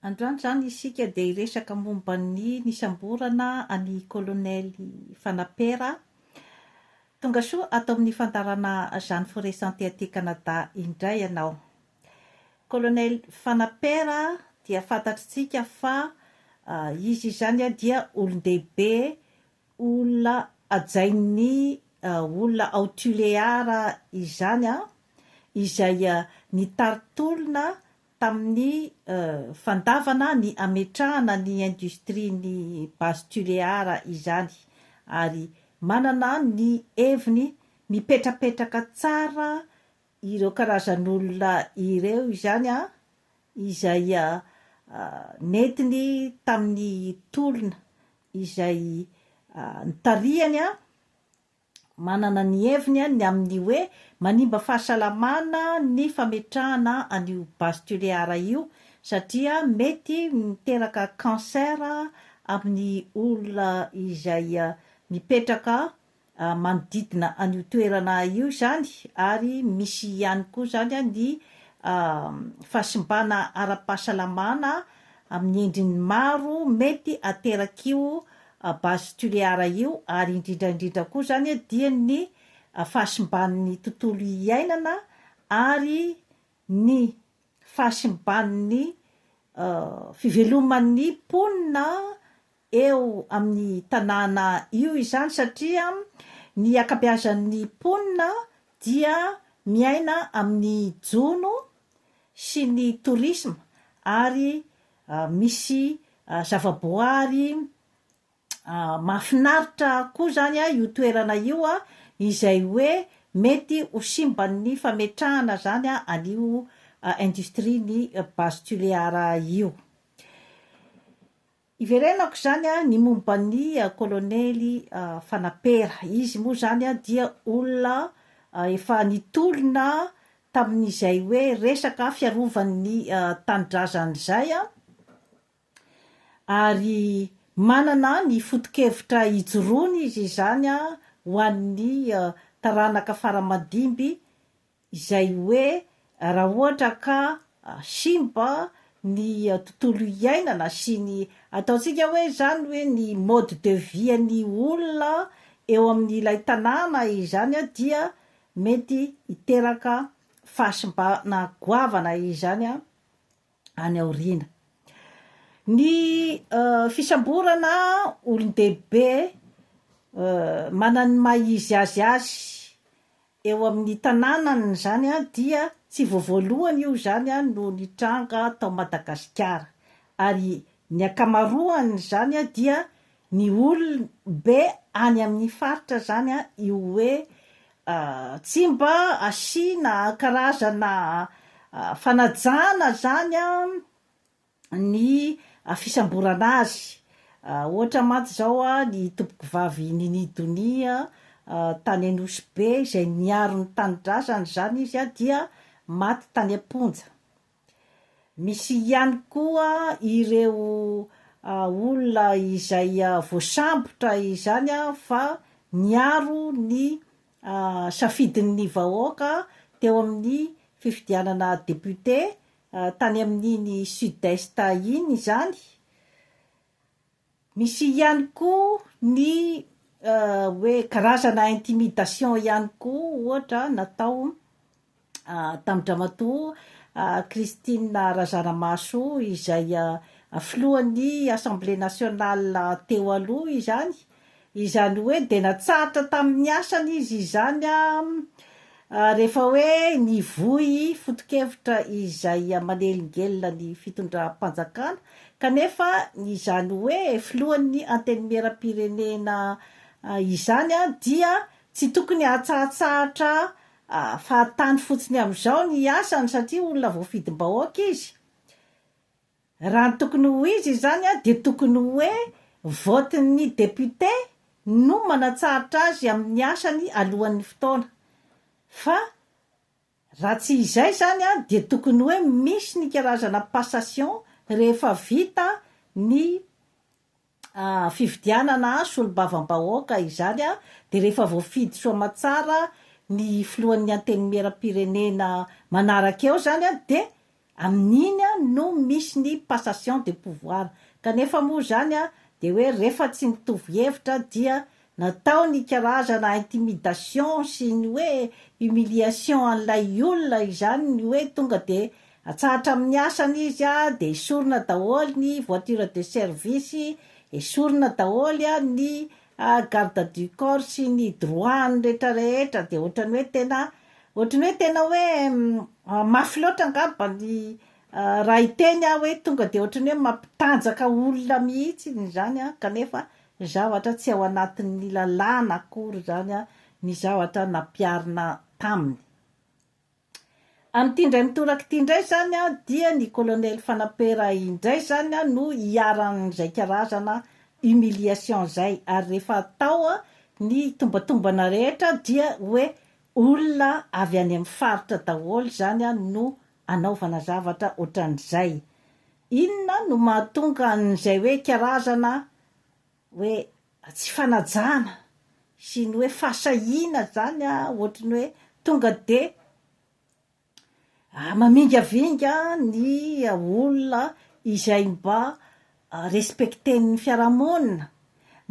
Androany zany isika dia hiresaka momba ny nisamborana any kolonely Fanapera tonga soa atao amin'ny fandarana Jeanne Forest-Santé aty Canada indray ianao. Kolonely Fanapera dia fantatritsika fa izy zany dia olon-dehibe, olona ajain'ny olona Autuléara izany izay nitaritolona tamin'ny fandavana ny ametrahana ny industrie ny base tuléara izany ary manana ny heviny mipetrapetraka tsara ireo karazan'olona ireo izany izay netiny tamin'ny tolona izay nitarihany manana ny heviny ny amin'ny hoe manimba fahasalamana ny fametrahana an'io base tuléara io satria mety miteraka cancer amin'ny olona izay mipetraka manodidina an'io toerana io zany ary misy ihany koa zany ny fahasimbana ara-pahasalamana amin'ny endriny maro mety aterak'io base tuléara io ary indrindraindrindra koa zany dia ny fahasimban'ny tontolo iainana ary ny fahasimban'ny fiveloman'ny mponina eo amin'ny tanàna io izany satria ny akabeazan'ny mponina dia miaina amin'ny jono sy ny tourisme ary misy zavaboary mahafinaritra koa zany io toerana io izay hoe mety ho simban'ny fametrahana zany an'io industrie ny base tuléara io. Iverenako zany ny momba ny kolonely Fanapera. Izy moa zany dia olona efa nitolona tamin'izay hoe resaka fiarovan'ny tanindrazana zay ary manana ny foto-kevitra hijoroany izy zany ho an'ny taranaka faramadimby izay hoe raha ohatra ka simba ny tontolo iainana sy ny ataontsika hoe zany hoe ny mode de vie ny olona eo amin'ilay tanàna izany dia mety hiteraka fahasimbana goavana izany any aoriana. Ny fisamborana olon-dehibe manany maha-izy azy eo amin'ny tanànany zany dia tsy voavoalohany io zany no nitranga tao Madagasikara ary ny akamaroany zany dia ny olon-be any amin'ny faritra zany io hoe tsy mba asiana karazana fanajana zany ny fisamborana azy. Ohatra mantsy zao ny tompoko vavy Ninidonia tany Anosy-be izay niaro ny tanindrazana zany izy dia maty tany am-ponja. Misy ihany koa ireo olona izay voasambotra izany fa niaro ny safidin'ny vahoaka teo amin'ny fifidianana député tany amin'iny sud-est iny zany. Misy ihany koa ny hoe karazana intimidation ihany koa ohatra natao tamin'ny Ndramatoa Christine Razanamaso izay filohan'ny Assemblée nationale teo aloha izany hoe dia natsahatra tamin'ny asany izy izany rehefa hoe nivohy foto-kevitra izay manelingelina ny fitondram-panjakana kanefa izany hoe filohan'ny antenimieram-pirenena izany dia tsy tokony hatsahatsahatra fahatany fotsiny amin'izao ny asany satria olona voafidim-bahoaka izy. Raha ny tokony ho izy zany dia tokony hoe votin'ny député no manatsahatra azy amin'ny asany alohan'ny fotoana. Fa raha tsy izay zany dia tokony hoe misy ny karazana passation rehefa vita ny fifidianana solombavam-bahoaka izany dia rehefa voafidy soamatsara ny filohan'ny antenimieram-pirenena manaraka eo zany dia amin'iny a no misy ny passation de pouvoir. Kanefa moa zany a de hoe rehefa tsy mitovy hevitra dia natao ny karazana intimidation sy ny hoe humiliation an'ilay olona izany ny hoe tonga de atsahatra amin'ny asany izy a de esorina daholo ny voiture de service, esorina daholo a ny garde du corps sy ny droit rehetrarehetra de ohatrany hoe tena hoe mafy loatra angamba ny raha iteny a hoe tonga de ohatrany hoe mampitanjaka olona mihitsy zany a kanefa zavatra tsy ao anatin'ny lalàna akory zany a ny zavatra nampiarina taminy. Amin'ity indray mitoraka ity indray zany a dia ny colonel Fanapera indray zany a no iaran'izay karazana humiliation zay ary rehefa atao a ny tombatombana rehetra dia hoe olona avy any amin'ny faritra daholo zany a no anaovana zavatra ohatran'izay. Inona no mahatonga an'izay hoe karazana hoe tsy fanajana sy ny hoe fasahiana zany a ohatrany hoe tonga de mamingavinga ny olona izay mba respecten'ny fiarahamonina,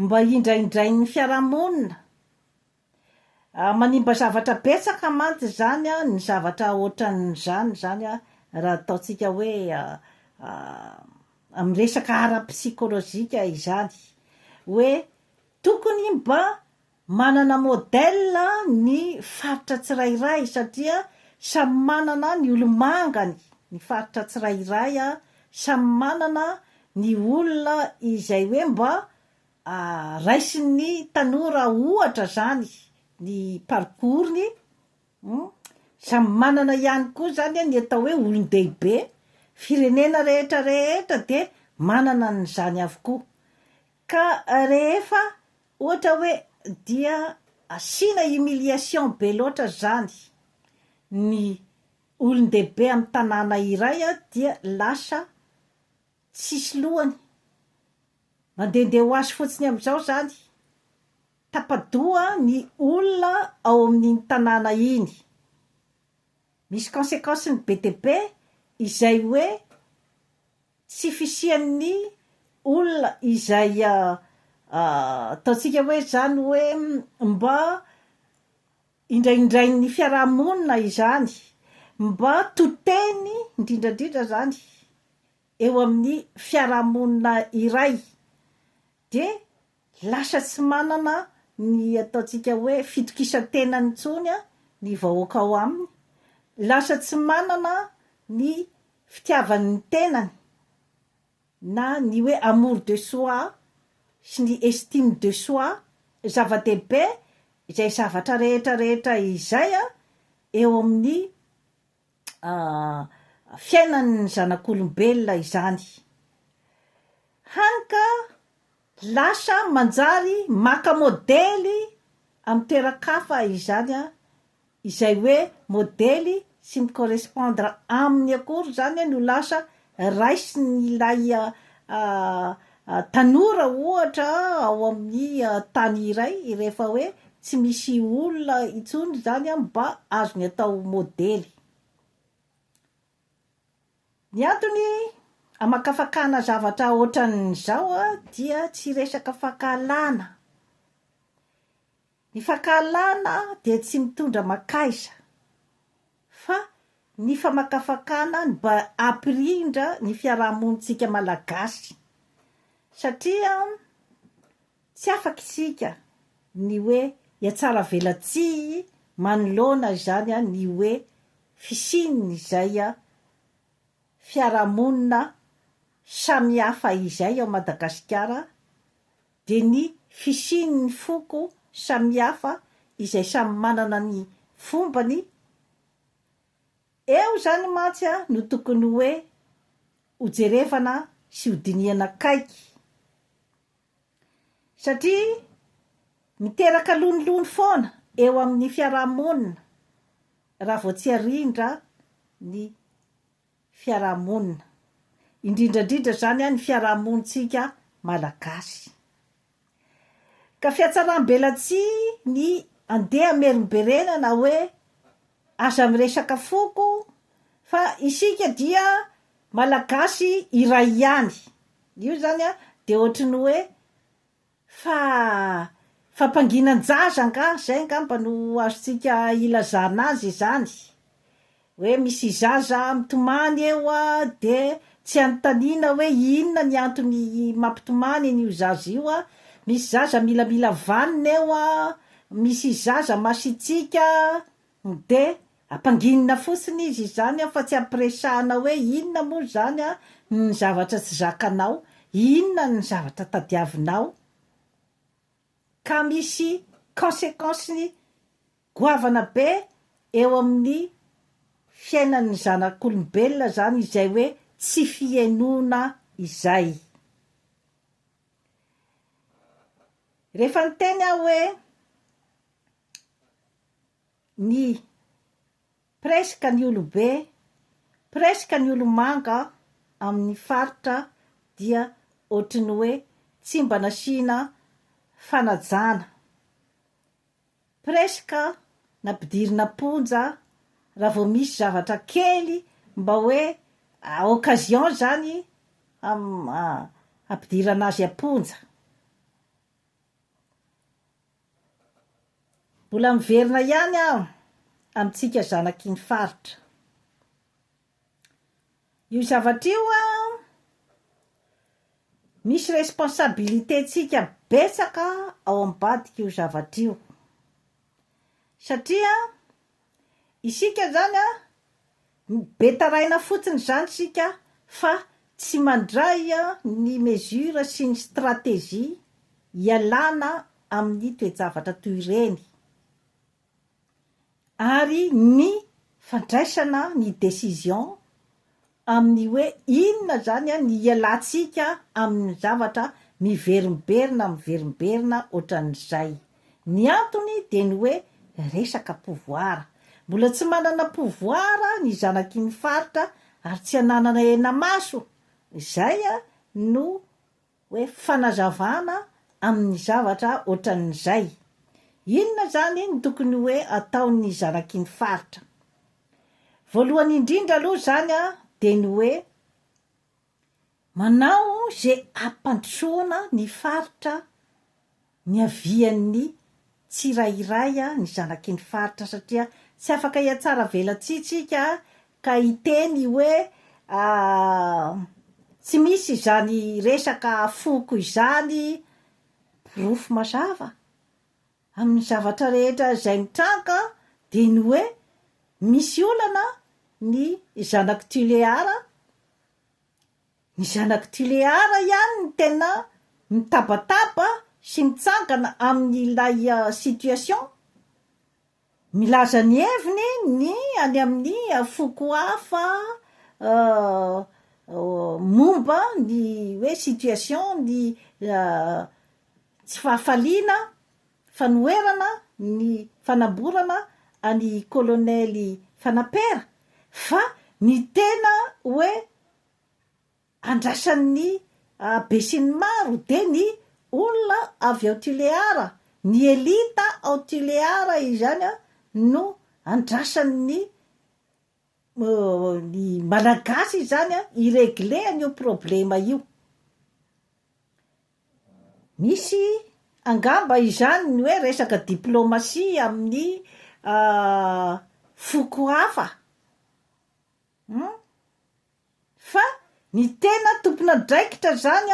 mba indraindrain'ny fiarahamonina, manimba zavatra betsaka mantsy zany a ny zavatra ohatran'izany zany a raha ataontsika hoe amin'ny resaka ara-psikolojika izany hoe tokony mba manana modèle ny faritra tsirairay satria samy manana ny olo-mangany ny faritra tsirairay a samy manana ny olona izay hoe mba raisin'ny tanora ohatra zany ny parcours-ny samy manana ihany koa zany ny atao hoe olon-dehibe firenena rehetrarehetra de manana n'izany avokoa ka rehefa ohatra hoe dia asiana humiliation be loatra zany ny olon-dehibe amin'ny tanàna iray a dia lasa tsisy lohany mandehandeha ho azy fotsiny amin'izao zany tapadoa ny olona ao amin'iny tanàna iny misy conséquence-ny be dia be izay hoe tsy fisian'ny olona izay ataontsika hoe zany hoe mba indraindrain'ny fiarahamonina izany mba toteny indrindrandrindra zany eo amin'ny fiarahamonina iray de lasa tsy manana ny ataontsika hoe fitokisan-tenany intsony a ny vahoaka ao aminy, lasa tsy manana ny fitiavan'ny tenany na ny hoe amour de soi sy ny estime de soi zava-dehibe izay zavatra rehetrarehetra izay a eo amin'ny fiainan'ny zanak'olombelona izany hany ka lasa manjary maka modely amin'ny toeran-kafa izany a izay hoe modely sy mi-correspondre aminy akory zany no lasa raisin'ilay tanora ohatra ao amin'ny tany iray rehefa hoe tsy misy olona intsony zany a mba azony atao modely. Ny antony amakafakana zavatra ohatran'izao a dia tsy resaka fahakalana. Ny fahakalana dia tsy mitondra makaiza fa ny famakafakana mba ampirindra ny fiarahamonitsika malagasy satria tsy afaka isika ny hoe hiatsara velatsia manoloana izany a ny hoe fisininy izay a fiarahamonina samy hafa izay ao Madagasikara de ny fisininy foko samy hafa izay samy manana ny fombany eo zany mantsy a no tokony hoe hojerevana sy hodiniana kaiky satria miteraka lonilony foana eo amin'ny fiarahamonina raha vao tsy harindra ny fiarahamonina indrindrandrindra zany a ny fiarahamonitsika malagasy ka fiatsaram-belatsia ny andeha merimberena na hoe aza miresaka foko fa isika dia malagasy iray ihany. Io zany a de ohatrany hoe fampanginan-jaza nga zay ngamba no azontsika ilazana azy zany, hoe misy zaza mitomany eo a de tsy anontaniana hoe inona ny antony mampitomany an'io zaza io a. Misy zaza milamila vanina eo a, misy zaza masitsika, de ampanginina fotsiny izy zany a, fa tsy ampiresahana hoe inona moa zany a ny zavatra tsy zakanao, inona ny zavatra tadiavinao, ka misy conséquence goavana be eo amin'ny fiainan'ny zanak'olombelona zany izay hoe tsy fiainona izay. Rehefa niteny aho hoe ny presque ny olobe, presque ny olomanga amin'ny faritra dia ohatrany hoe tsy mba nasiana fanajana, presque nampidirina ponja raha vao misy zavatra kely mba hoe occasion zany ampidirana azy amponja. Mbola miverina ihany aho amintsika zanaky ny faritra. Io zavatra io a misy responsabilité tsika betsaka ao ambadika io zavatra io, satria isika zany a betaraina fotsiny zany sika fa tsy mandray ny mesure sy ny stratégie ialana amin'ny toe-javatra toy ireny, ary ny fandraisana ny décision amin'ny hoe inona zany a ny ialantsika amin'ny zavatra miverimberina ohatran'izay. Ny antony de ny hoe resaka pouvoir. Mbola tsy manana pouvoir ny zanaky ny faritra ary tsy ananana ena maso, izay a no hoe fanazavana amin'ny zavatra ohatran'izay. Inona zany ny tokony hoe ataon'ny zanaky ny faritra? Voalohany indrindra aloha zany a de ny hoe manao zay ampandrosoana ny faritra ny avian'ny tsirairay ny zanaky ny faritra, satria tsy afaka hiatsara velantsitsika ka hiteny hoe tsy misy izany resaka foko izany. Rofo mazava amin'ny zavatra rehetra zay mitranga de ny hoe misy olana ny zanaky Tuléara. Ny zanaky Tuléara ihany ny tena mitabataba sy mitsangana amin'ilay situation, milaza ny heviny ny any amin'ny foko hafa momba ny hoe situation ny tsy fahafaliana fanoerana ny fanamborana any kolonely Fanapera, fa ny tena hoe andrasan'ny be sy ny maro de ny olona avy ao Tuléara, ny elita ao Tuléara izany no andrasan'ny ny malagasy zany iregle an'io problema io. Misy angamba izany ny hoe resaka diplomasia amin'ny foko hafa, fa ny tena tompon'andraikitra zany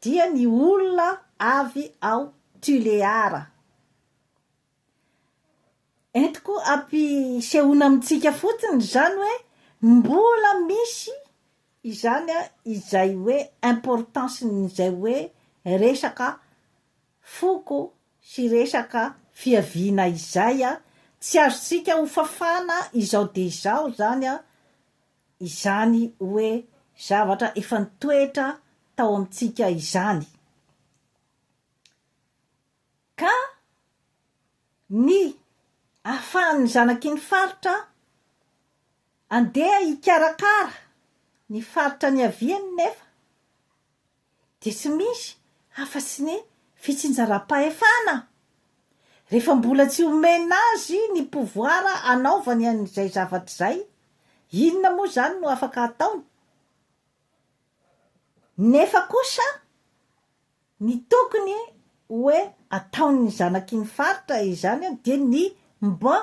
dia ny olona avy ao Tuléara. Entiko ampisehoana amintsika fotsiny zany hoe mbola misy izany izay hoe importance n'izay hoe resaka foko sy resaka fiaviana izay tsy azontsika ho fafana izao de izao zany izany hoe zavatra efa nitoetra tao amintsika izany. Ka ny ahafahan'ny zanaky ny faritra andeha hikarakara ny faritra ny aviany nefa de tsy misy afa-tsy ny fitsinjaram-pahefana. Rehefa mbola tsy omena azy ny pouvoir anaovany an'izay zavatra zay, inona moa zany no afaka ataony nefa kosa ny tokony hoe ataon'ny zanaky ny faritra izany dia ny mba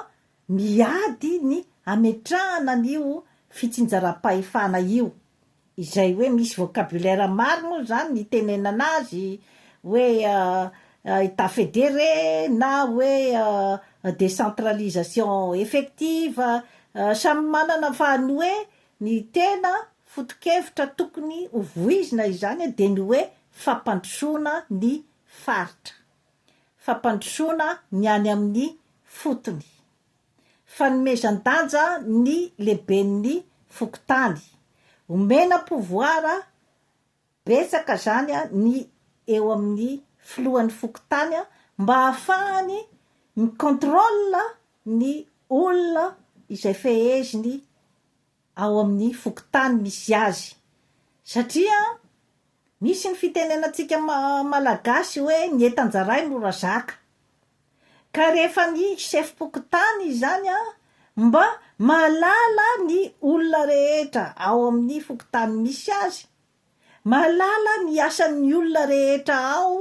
miady ny ametrahana an'io fitsinjaram-pahefana io izay hoe misy vocabulaire maro moa zany ny tenenana azy hoe état fédéré na hoe décentralisation effective samy manana fa ny hoe ny tena foto-kevitra tokony hovoizina izany dia ny hoe fampandrosoana ny faritra fampandrosoana ny any amin'ny fotony fanomezan-danja ny lehiben'ny fokotany omena pouvoir betsaka zany ny eo amin'ny filohan'ny fokotany mba hahafahany micontrôle ny olona izay feheziny ao amin'ny fokotany misy azy satria misy ny fitenenantsika malagasy hoe ny etanjaray mora zaka ka rehefa ny chef-pokotany zany mba mahalala ny olona rehetra ao amin'ny fokotany misy azy mahalala ny asan'ny olona rehetra ao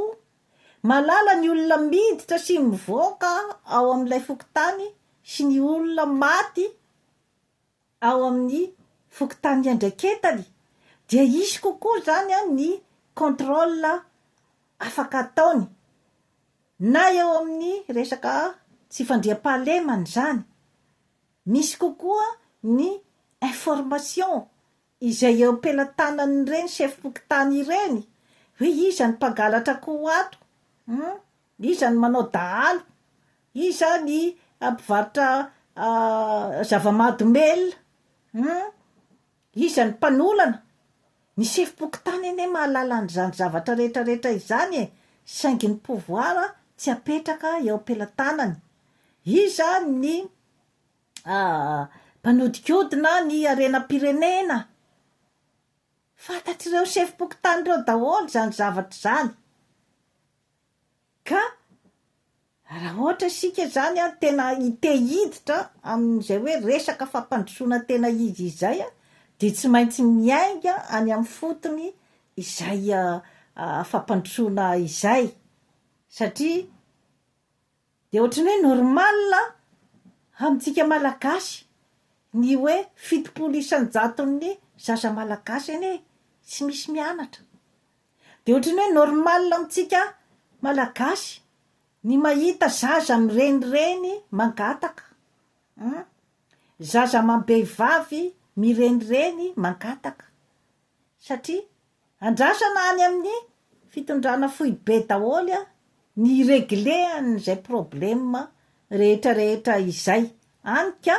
mahalala ny olona miditra sy mivoaka ao amin'ilay fokotany sy ny olona maty ao amin'ny fokotany andraiketany dia isy kokoa zany ny contrôle afaka ataony na eo amin'ny resaka tsy fandriam-pahalemana zany misy kokoa ny information izay eo am-pelatanany ireny chef-pokotany ireny hoe iza ny mpangalatra koa ato iza ny manao dahalo iza ny mpivarotra zava-mahadomelona iza ny mpanolana ny chef-pokotany eny mahalala an'izany zavatra rehetrarehetra izany saingy ny pouvoir tsy apetraka eo am-pelatanany iza ny mpanodikodina ny arenam-pirenena fantatr'ireo chef-pokotany ireo daholo zany zavatra zany ka raha ohatra isika zany tena ite-hiditra amin'izay hoe resaka fampandrosoana tena izy izay dia tsy maintsy miainga any amin'ny fotony izay fampandrosoana izay satria dia ohatrany hoe normal amintsika malagasy ny hoe fitopolo isan-jaton'ny zaza malagasy eny tsy misy mianatra dia ohatrany hoe normal amintsika malagasy ny mahita zaza mirenireny mangataka zaza mambehivavy mirenireny mangataka satria andrasana any amin'ny fitondrana fohy be daholo ny reglean'izay problème rehetrarehetra izay anika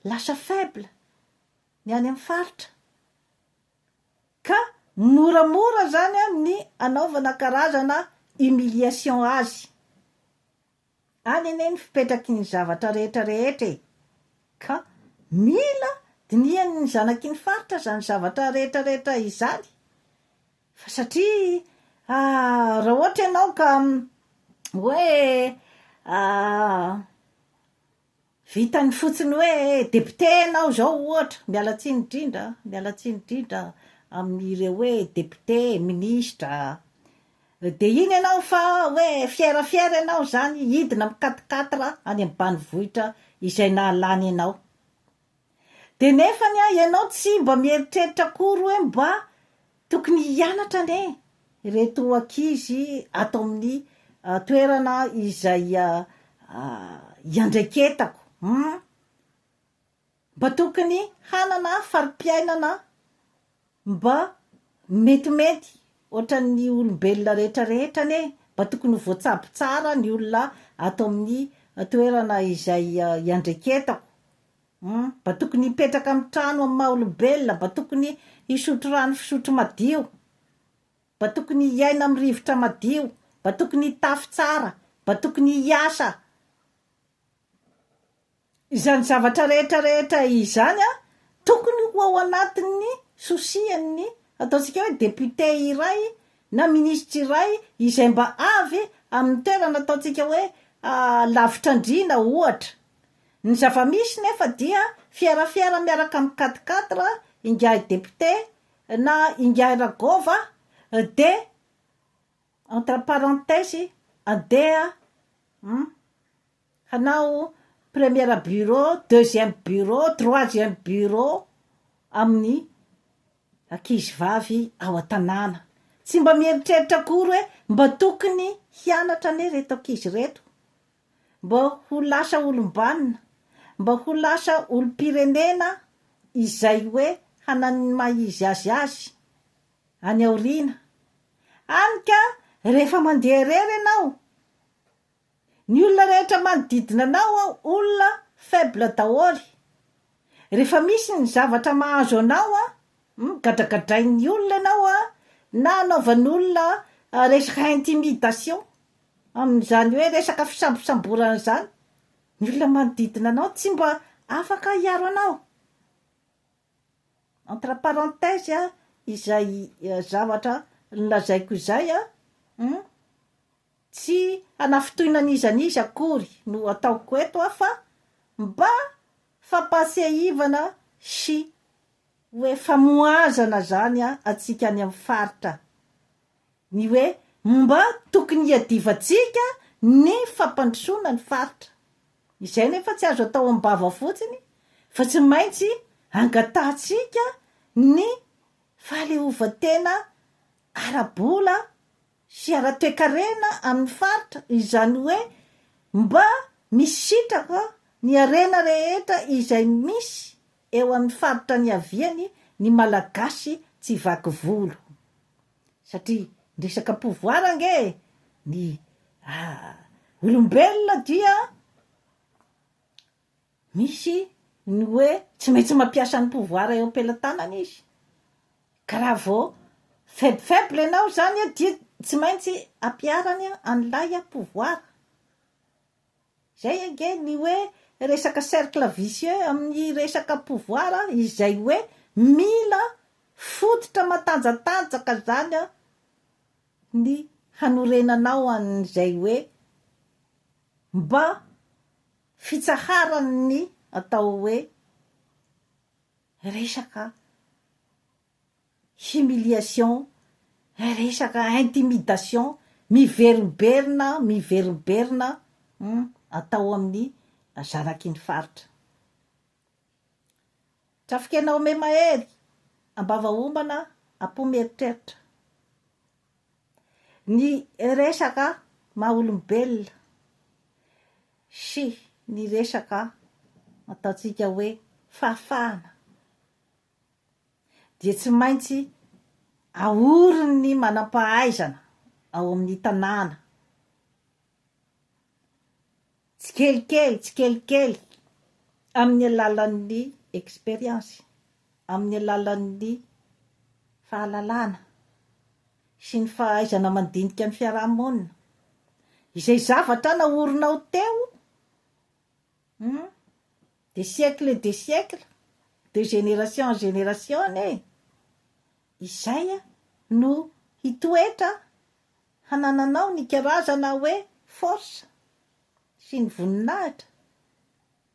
lasa faible ny any amin'ny faritra ka moramora zany ny anaovana karazana humiliation azy any eny ny fipetraky ny zavatra rehetrarehetra ka mila diniany ny zanaky ny faritra zany zavatra rehetrarehetra izany fa satria raha ohatra ianao ka hoe vitany fotsiny hoe député anao zao ohatra mialatsiny indrindra amin'ireo hoe député ministra dia iny ianao fa hoe fiera ianao zany hidina mikatokatra any ambanivohitra izay nahalany ianao dia nefany ianao tsy mba mieritreritra akory hoe mba tokony hianatra ane reto ankizy ato amin'ny toerana izay iandraiketako mba tokony hanana fari-piainana mba metimety ohatran'ny olombelona rehetrarehetra ane mba tokony voatsabo tsara ny olona ato amin'ny toerana izay iandraiketako mba tokony hipetraka amin'ny trano amin'ny maha olombelona mba tokony hisotro rano fisotro madio mba tokony hiaina amin'ny rivotra madio mba tokony hitafy tsara mba tokony hiasa izany zavatra rehetrarehetra izany tokony ho ao anatin'ny sosian'ny ataontsika hoe député iray na ministra iray izay mba avy amin'ny toerana ataontsika hoe lavitra andrina ohatra ny zava-misy nefa dia fiarafiara miaraka amin'ny 4x4 ingahy député na ingahy ragova de entre parenthèse andeha hanao premier bureau, deuxième bureau, troisième bureau amin'ny ankizy vavy ao an-tanàna. Tsy mba mieritreritra akory hoe mba tokony hianatra ane reto ankizy reto, mba ho lasa olombanina, mba ho lasa olom-pirenena izay hoe hanany maizy azy any aoriana. Anika rehefa mandeha rery ianao, ny olona rehetra manodidina anao olona faible daholy. Rehefa misy ny zavatra mahazo anao gadragadrain'ny olona ianao na anaovan'olona resaka intimidation amin'izany hoe resaka fisambosamborana zany, ny olona manodidina anao tsy mba afaka hiaro anao. Entre parenthèse izay zavatra nolazaiko izay tsy anafitohinan'izan'izy akory no ataoko eto fa mba fampaseivana sy hoe famoazana zany atsika any amin'ny faritra, ny hoe mba tokony hiadivatsika ny fampandrosoana ny faritra. Izay nefa tsy azo atao am-bava fotsiny fa tsy maintsy angatahtsika ny fahaleovantena ara-bola sy ara-toekarena amin'ny faritra, izany hoe mba misitraka ny arena rehetra izay misy eo amin'ny faritra ny aviany ny malagasy tsy vaky volo. Satria resaka pouvoir ange ny olombelona dia misy ny hoe tsy maintsy mampiasa ny pouvoir eo am-pelantanana izy. Ka raha vao faible ianao zany dia tsy maintsy ampiarany an'ilay pouvoir. Zay ange ny hoe resaka cercle vicieux amin'ny resaka pouvoir izay hoe mila fototra matanjatanjaka zany ny hanorenanao an'izay hoe mba fitsaharany atao hoe resaka humiliation, resaka intimidation, miverimberina atao amin'ny zanaky ny faritra. Trafikenao me mahery ambava ombana ampomeritreritra ny resaka maha-olombelona sy ny resaka ataotsika hoe fahafahana dia tsy maintsy aoriny manam-pahaizana ao amin'ny tanàna. Tsikelikely amin'ny alalan'ny expérience, amin'ny alalan'ny fahalalana sy ny fahaizana mandinika ny fiarahamonina izay zavatra naorinao teo des siècles de génération en génération izay no hitoetra hanananao ny karazana hoe force sy ny voninahitra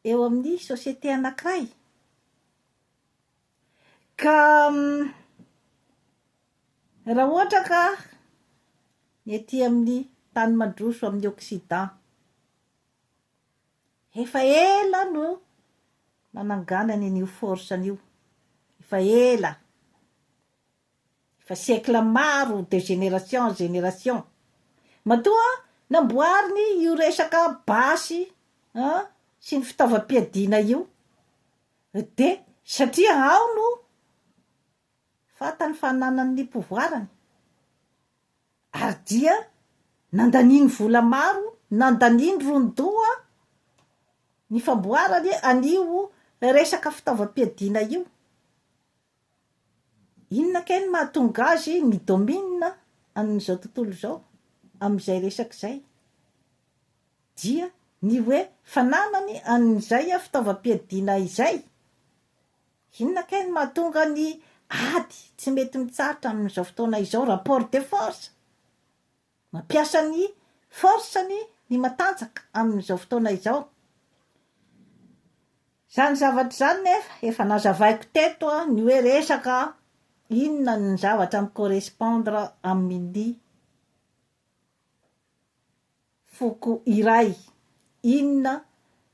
eo amin'ny société anankiray. Ka raha ohatra ka ny ety amin'ny tany mandroso amin'ny Occident efa ela no nananganany an'io force an'io, efa siècle maro de génération en génération matoa namboariny io resaka basy sy ny fitaovam-piadiana io de satria ao no fatany fananany pouvoirany ary dia nandaniny vola maro, nandaniny rondoa ny famboarany an'io resaka fitaovam-piadiana io. Inona kay ny mahatonga azy midomina amin'izao tontolo zao amin'izay resaka zay dia ny hoe fananany an'izay fitaovam-piadiana izay. Inona kay ny mahatonga ny ady tsy mety mitsatra amin'izao fotoana izao, rapport de force, mampiasa ny force ny matanjaka amin'izao fotoana izao. Zany zavatra zany nefa efa nazavaiko teto ny hoe resaka inona ny zavatra micorrespondre amin'ny foko iray, inona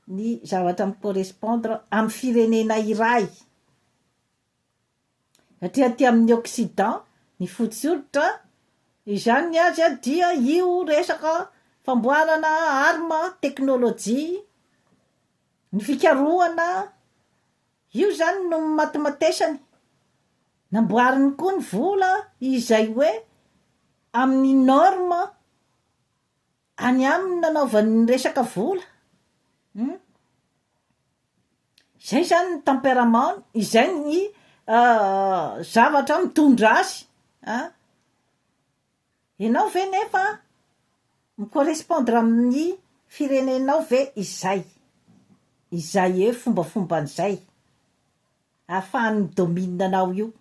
ny zavatra micorrespondre amin'ny firenena iray. Satria aty amin'ny Occident ny fotsy-oditra izany azy dia io resaka famboarana arma teknôlôjia, ny fikarohana, io zany no matimatesany. Namboariny koa ny vola izay hoe amin'ny norme any aminy nanaovany resaka vola. Izay zany ny tempérament, izay ny zavatra mitondra azy. Ianao ve nefa micorrespondre amin'ny firenenao ve izay? Izay fombafomban'izay ahafahany midomine anao io.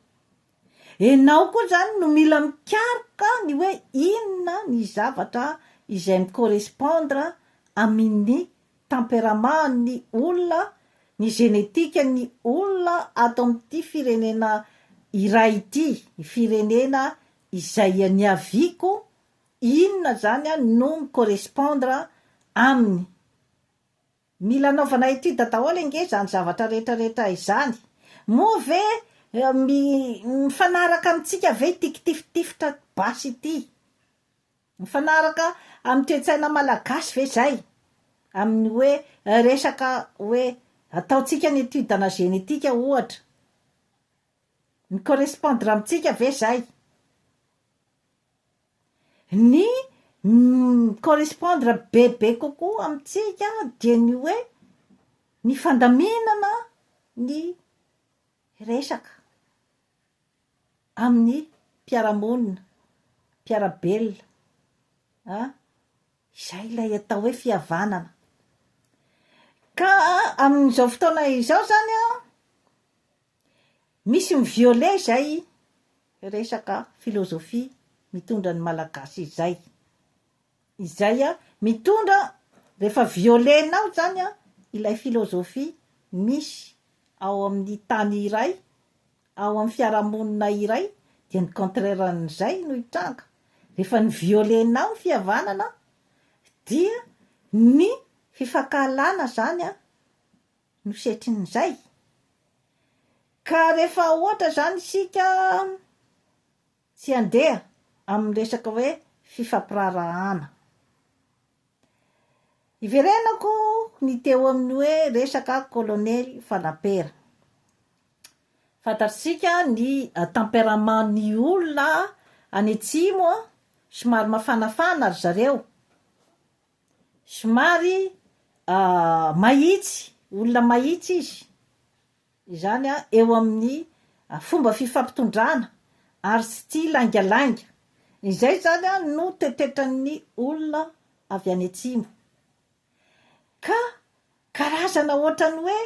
Enao koa zany no mila mikaroka ny hoe inona ny zavatra izay micorrespondre amin'ny tempérament ny olona, ny genetika ny olona ato amin'ity firenena iray ity, firenena izay niaviko, inona zany no micorrespondre aminy. Mila anaovana étude daholo ange zany zavatra rehetrarehetra izany. Moa ve mifanaraka amintsika ve ity kitifitifitra basy ity? Mifanaraka amin'ny toe-tsaina malagasy ve zay? Amin'ny hoe resaka hoe ataotsika ny étude na genetika ohatra. Micorrespondre amintsika ve zay? Ny correspondre bebe kokoa amintsika dia ny hoe ny fandaminana ny resaka amin'ny mpiaramonina, mpiarabelona, izay ilay atao hoe fihavanana. Ka amin'izao fotoana izao zany misy mivioler zay resaka filôzofia mitondra ny malagasy izay. Izay mitondra rehefa violenao zany ilay filôzofia misy ao amin'ny tany iray, ao amin'ny fiaramonina iray, dia ny contraire an'izay no hitranga. Rehefa ny violenao ny fihavanana dia ny fifankahalana zany no setrin'izay. Ka rehefa ohatra zany sika tsy handeha amin'ny resaka hoe fifampirarahana. Iverenako ny teo amin'ny hoe resaka colonel Fanampera. Fantatsika ny tempérament ny olona any atsimo somary mafanafana ry zareo. Somary mahitsy, olona mahitsy izy. Izany eo amin'ny fomba fifampitondrana ary tsy tia langalanga. Izay zany no toetetran'ny olona avy any atsimo. Ka karazana ohatrany hoe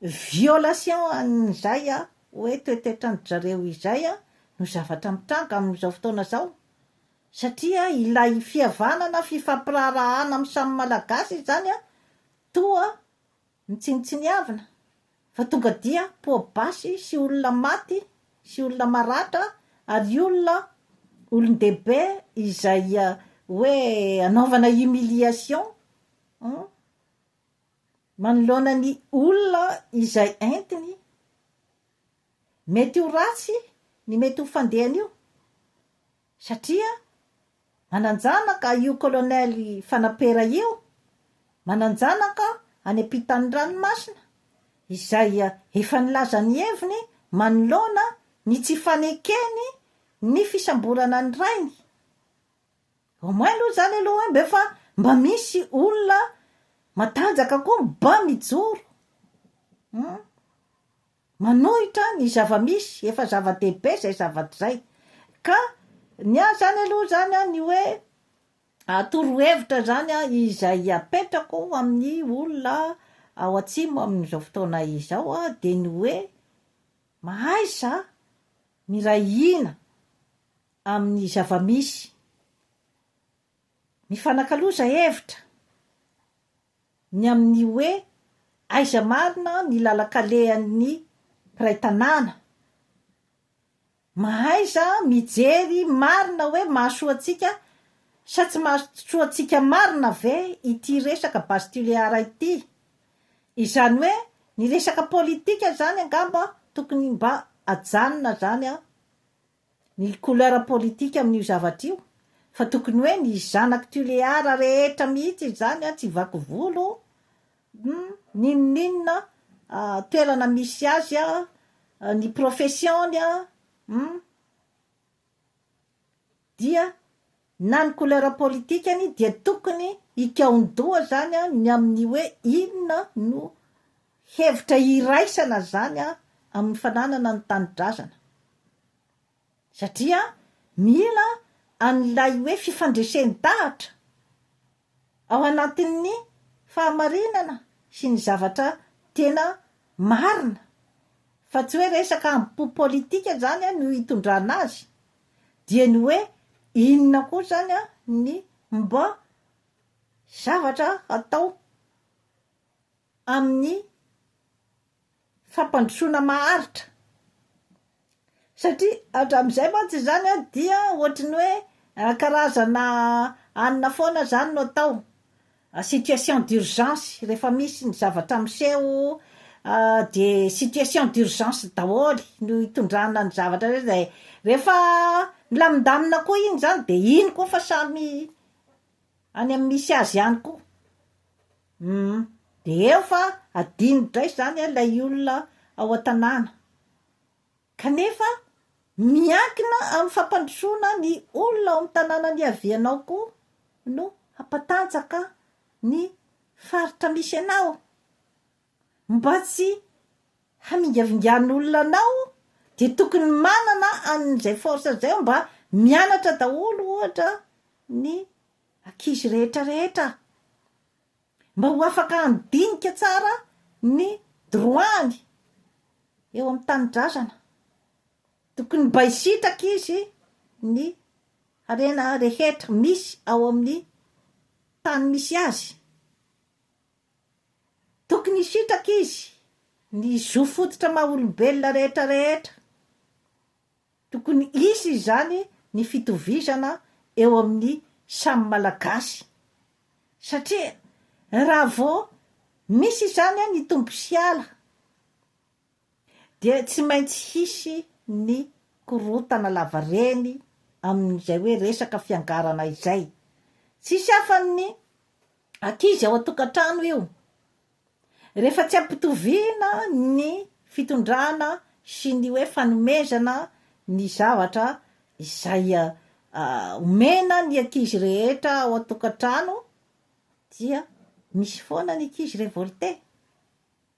violation an'izay hoe toetetran zareo izay no zavatra mitranga amin'izao fotoana zao. Satria ilay fihavanana, fifampirarahana amin'ny samy malagasy zany toa mitsinitsiniavana. Fa tonga dia poabasy sy olona maty, sy olona maratra, ary olon-dehibe izay hoe anaovana humiliation manoloana ny olona izay entiny. Mety ho ratsy ny mety ho fandehany io. Satria mananjanaka io colonel Fanampera io, mananjanaka any ampitan'ny ranomasina, izay efa nilaza ny heviny manoloana ny tsy fanekeny ny fisamborana ny rainy. Au moins aloha zany aloha mba misy olona matanjaka koa mba mijoro manohitra ny zavamisy efa zava-dehibe zay zavatra zay. Ka ny zany aloha zany ny hoe torohevitra zany izay apetrako amin'ny olona ao atsimo amin'izao fotoana izao dia ny hoe mahaiza mirahina amin'ny zavamisy, mifanakaloza hevitra ny amin'ny hoe aiza marina ny lalakalehan'ny mpiray tanàna, mahaiza mijery marina hoe mahasoa antsika sa tsy mahasoa antsika marina ve ity resaka bastuliara ity. Izany hoe ny resaka politika zany angamba tokony mba ajanona zany ny couleur politika amin'io zavatra io, fa tokony hoe ny zanaky tuleara rehetra mihitsy zany tsy vaky volo, ninoninona toerana misy azy ny professiony dia na ny couleur politikany dia tokony hikaondoha zany ny amin'ny hoe inona no hevitra iraisana zany amin'ny fananana ny tanindrazana, satria mila an'ilay hoe fifandresen-dahatra ao anatin'ny fahamarinana sy ny zavatra tena marina, fa tsy hoe resaka ampo politika zany no hitondrana azy, dia ny hoe inona koa zany ny mba zavatra atao amin'ny fampandrosoana maharitra. Satria hatramin'izay mantsy zany dia ohatrany hoe karazana anina foana zany no atao situation d'urgence rehefa misy ny zavatra miseho, de situation d'urgence daholo no hitondrana ny zavatra zay. Rehefa milamindamina koa iny zany de iny koa fa samy any amin'ny misy azy ihany koa. De eo fa adino dray zany ilay olona ao an-tanàna, kanefa miankina amin'ny fampandrosoana ny olona ao amin'ny tanàna ny avianao koa no hampatanjaka ny faritra misy anao, mba tsy hamingavingan'olona anao, de tokony manana an'izay force zay mba mianatra daholo ohatra ny ankizy rehetra mba ho afaka andinika tsara ny droany eo amin'ny tanindrazana. Tokony mba hisitraka izy ny harena rehetra misy ao amin'ny tany misy azy, tokony hisitraka izy ny zo fototra maha-olombelona rehetra, tokony isy zany ny fitovizana eo amin'ny samy malagasy, satria raha vao misy zany ny tombo siala dia tsy maintsy hisy ny korotana lavareny amin'izay hoe resaka fiangarana izay. Tsisy hafan'ny ankizy ao an-tokantrano io, rehefa tsy ampitoviana ny fitondrana sy ny hoe fanomezana ny zavatra izay omena ny ankizy rehetra ao an-tokantrano, dia misy foana ny ankizy révolté,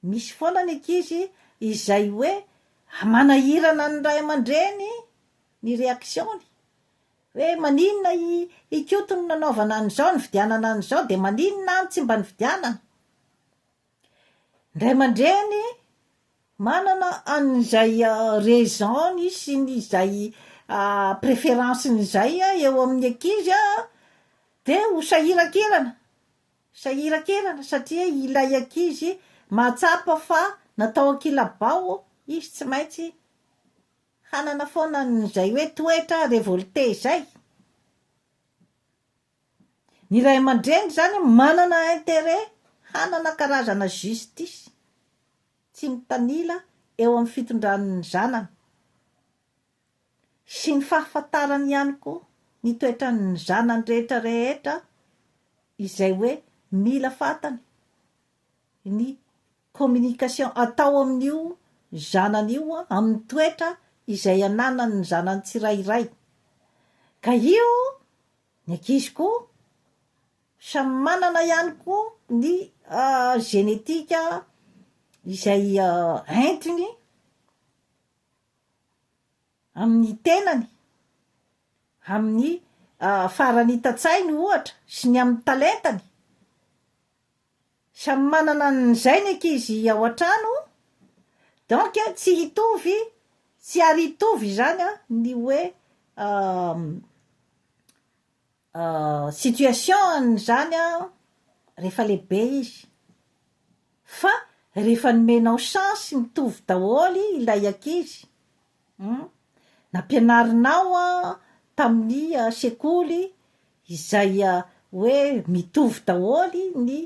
misy foana ny ankizy izay hoe manahirana ny ray aman-dreny ny réactiony hoe maninona ikotony nanaovana an'izao, ny fidianana an'izao, de maninona any tsy mba nividianana. Ray aman-dreny manana an'izay raisony sy ny izay préférence-ny zay eo amin'ny ankizy de ho sahirakirana satria ilay ankizy mahatsapa fa natao ankilabao, izy tsy maintsy hanana foana n'izay hoe toetra révolté zay. Ny ray aman-dreny zany manana intérêt hanana karazana justice tsy mitanila eo amin'ny fitondran'ny zanany sy ny fahafantarany ihany koa ny toetran'ny zanany rehetra izay hoe mila fantany ny communication atao amin'io zanany io amin'ny toetra izay ananany ny zanany tsirairay. Ka io ny ankizy koa samy manana ihany koa ny genetika izay entiny amin'ny tenany, amin'ny farany tatsainy ohatra sy ny amin'ny talentany, samy manana n'izay ny ankizy ao an-trano, donc tsy hitovy, tsy ary hitovy zany ny hoe situation zany rehefa lehibe izy, fa rehefa nomenao chance mitovy daholy ilay ankizy nampianarinao tamin'ny sekoly izay hoe mitovy daholy ny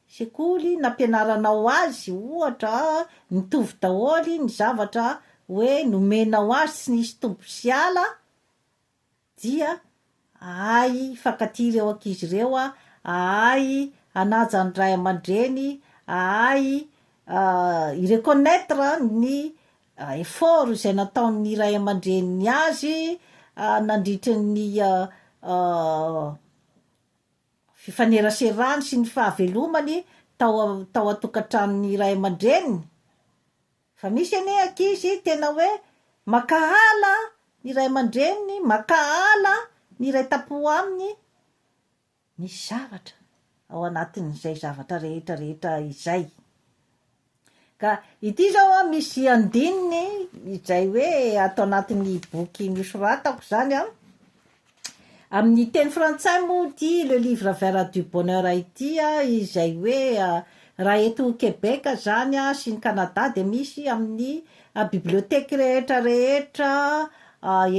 sekoly nampianaranao azy ohatra mitovy daholy ny zavatra hoe nomenao azy tsy nisy tombo sy ala dia ay fakatiry eo ankizy reo ay anaja ny ray aman-dreny ay ireconnaître ny effort izay nataon'ny ray aman-dreny azy nandritry ny fifaneraserany sy ny fahavelomany tao atokantranony ray aman-dreny fa misy ane ankizy tena hoe makahala ny ray aman-dreny makahala ny ray tapo aminy misy zavatra ao anatin'izay zavatra rehetrarehetra izay ka ity zao misy andininy izay hoe atao anatin'ny boky nosoratako zany amin'ny teny frantsay moa ty le livre vers du bonheur ity izay hoe raha eto Québec zany sy ny Canada de misy amin'ny biblioteka rehetrarehetra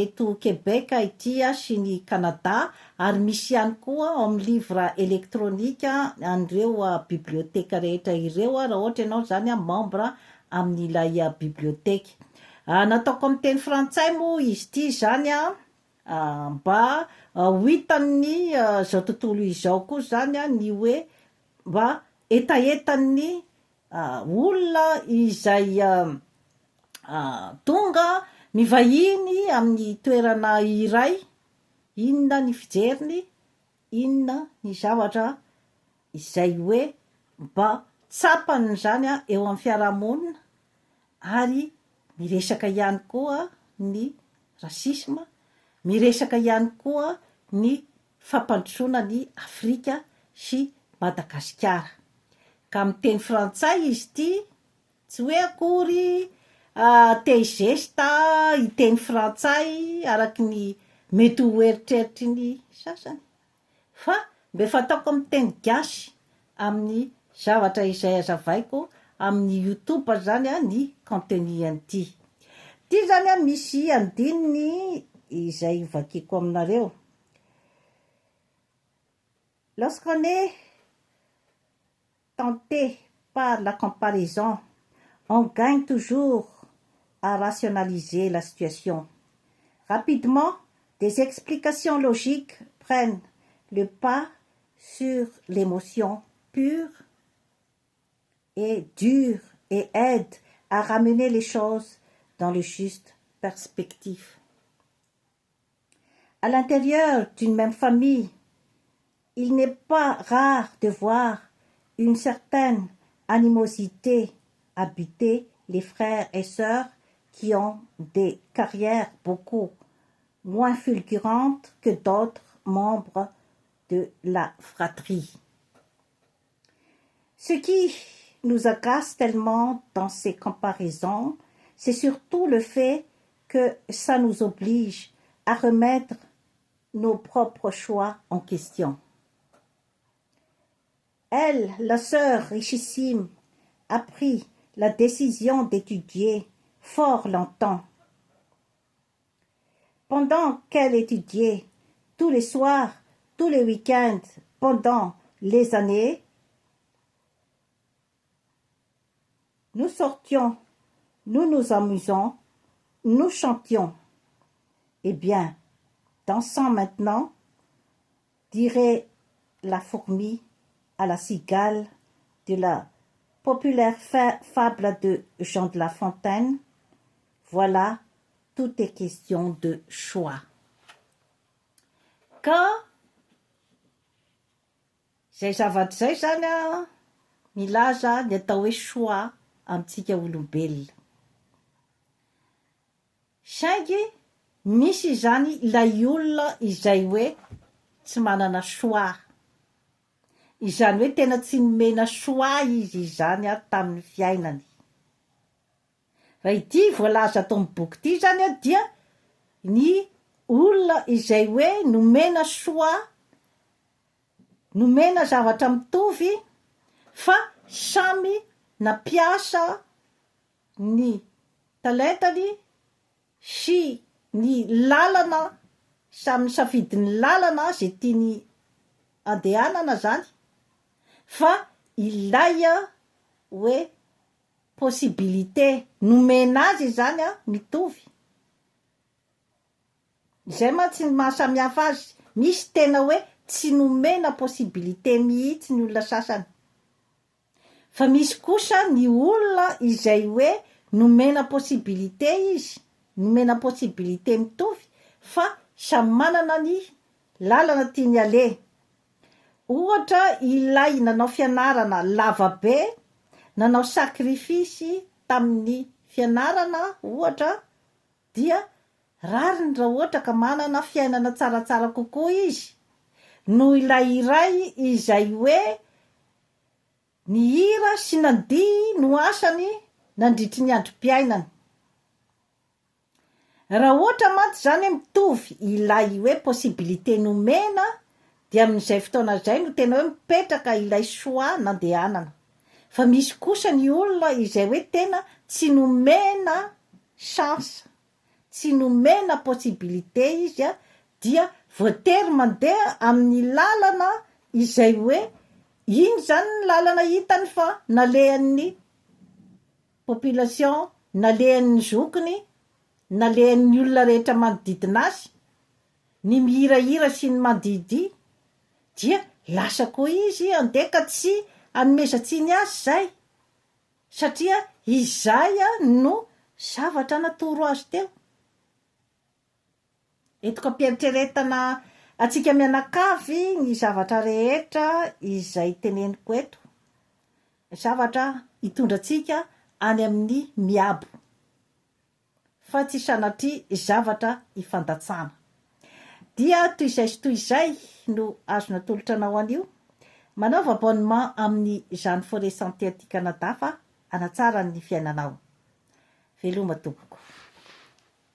eto Québec ity sy ny Canada ary misy ihany koa amin'ny livre électronique an'ireo biblioteka rehetra ireo raha ohatra ianao zany membre amin'ilay biblioteka nataoko amin'ny teny frantsay moa izy ty zany mba hoitan'ny zao tontolo izao koa zany ny hoe mba etaetan'ny olona izay tonga mivahiny amin'ny toerana iray inona ny fijeriny inona ny zavatra izay hoe mba tsapany zany eo amin'ny fiarahamonina ary miresaka ihany koa ny rasisma miresaka ihany koa ny fampandrosoana ny Afrika sy Madagasikara ka amin'ny teny frantsay izy ty tsy hoe akory teizesta iteny frantsay araky ny mety ho eritreritry ny sasany fa mbe fataoko amin'ny teny gasy amin'ny zavatra izay azavaiko amin'ny YouTube zany ny contenu an'ity ty zany misy andininy izay vakiko aminareo lorsqu'on est tenté par la comparaison on gagne toujours à rationaliser la situation. Rapidement, des explications logiques prennent le pas sur l'émotion pure et dure et aident à ramener les choses dans le juste perspective. À l'intérieur d'une même famille, il n'est pas rare de voir une certaine animosité habiter les frères et sœurs qui ont des carrières beaucoup moins fulgurantes que d'autres membres de la fratrie. Ce qui nous agace tellement dans ces comparaisons, c'est surtout le fait que ça nous oblige à remettre nos propres choix en question. Elle, la sœur richissime, a pris la décision d'étudier fort longtemps. Pendant qu'elle étudiait tous les soirs, tous les week-ends, pendant les années, nous sortions, nous nous amusons, nous chantions. Eh bien, dansons maintenant, dirait la fourmi à la cigale de la populaire fable de Jean de La Fontaine. Voilà, tout est question de choix. Ka zay zavatra zay zany milaza ny atao hoe choix amintsika olombelona. Saingy misy zany ilay olona izay hoe tsy manana choix. Izany hoe tena tsy nomena choix izy zany tamin'ny fiainany. Fa ity voalaza ato amin'ny boky ity zany dia ny olona izay hoe nomena choix, nomena zavatra mitovy fa samy nampiasa ny talentany sy ny lalana samy safidiny lalana zay tiany andehanana zany fa ilay hoe possibilité nomena azy zany mitovy zay ma tsy mahasamihafa azy misy tena hoe tsy nomena possibilité mihitsy ny olona sasany fa misy kosa ny olona izay hoe nomena possibilité izy nomena possibilité mitovy fa samy manana ny lalana tiany ale ohatra ilay nanao fianarana lavabe nanao sakrifisy tamin'ny fianarana ohatra dia rariny raha ohatra ka manana fiainana tsaratsara kokoa izy no ilay iray izay hoe ny hira sy nandihy no asany nandritry ny androm-piainany raha ohatra mantsy zany mitovy ilay hoe possibilité nomena dia amin'izay fotoana zay no tena hoe mipetraka ilay choix nandehanana fa misy kosa ny olona izay hoe tena tsy nomena chance tsy nomena possibilité izy dia voatery mandeha amin'ny lalana izay hoe iny zany ny lalana hitany fa nalehan'ny population nalehan'ny zokiny nalehan'ny olona rehetra manodidina azy ny mihirahira sy ny mandihidihy dia lasa koa izy andeka tsy anomezatsiny azy zay satria izay no zavatra natoro azy teo etiko ampieritrretana atsika mianakavy ny zavatra rehetra izay teneniko eto zavatra hitondratsika any amin'ny miabo fa tsy sanatria zavatra hifandatsana dia toy izay sy toy izay no azona tolotra anao anio manaova abonnement amin'ny Jeanne Forêt Santé aty Canada fa anatsara ny fiainanao veloma tompoko